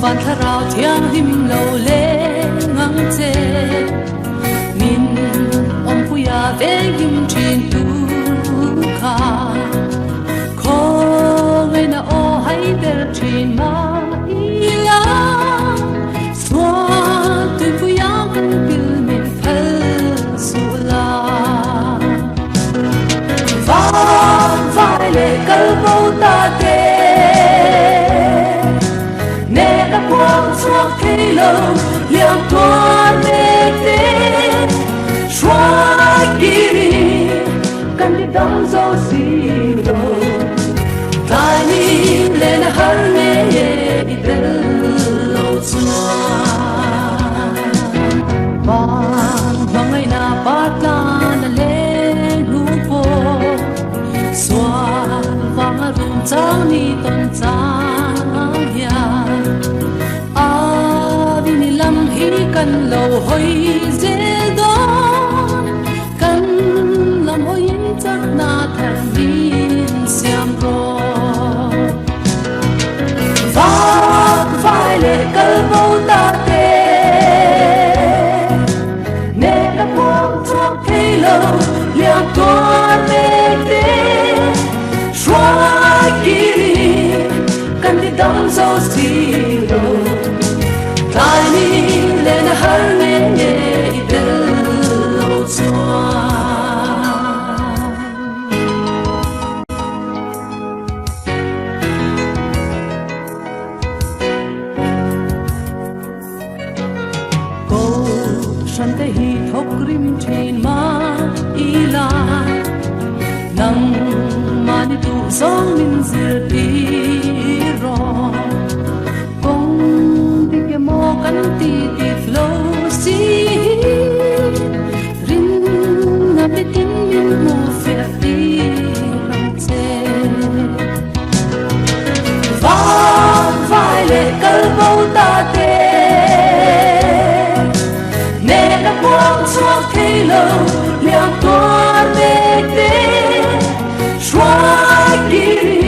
phan thà rào thiang him lâu lê ngang chê min om puya ve him chin tu kha kho ngay na o hay der chin ma ila xóa tu puya kan pil min phal su la vai le kal bo ta te suốt khi lâu liang toan mê tê xóa kiri cần đi đón dấu xì đồ tai ni lên har mê đi đến lâu xóa vang ngày na bắt la na lên nu po xóa vang rung trao ni ton trao ya kan lo hoi ze don kan lam hoi in chak na thar din siam ro vai le kal bo ta te ne la po cho ke lo liang toan me te shwa kiri kan di dam so si lo tai ni lên har nghe đi đến lâu xóa cô san te hi thok rim trên ma ila nang mani tu song min zir ti ro kan ti ti flow si rin na bitin min mo fe ti ram che vai le kal bo ta te ne na quang so ke lo liang toan me te shwa kiri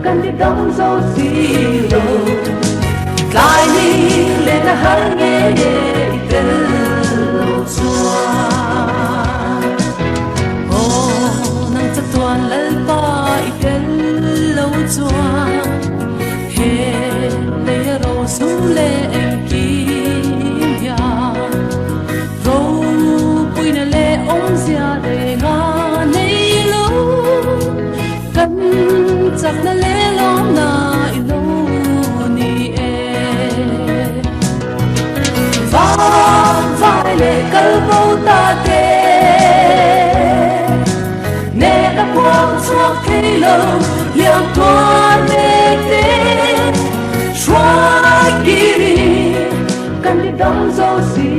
kan di dam so si lo lai ni lên har nghe đi đến lâu xóa ô nang chắc tuan lal ba đi đến lâu xóa he le ro su le em kim ya ro pui na le ong sia de nga nei lo kan chắc na le long na ilo vai le kal bo ta te ne la quang suốt khi lâu liang toan mê te shwa kiri kan di dam so si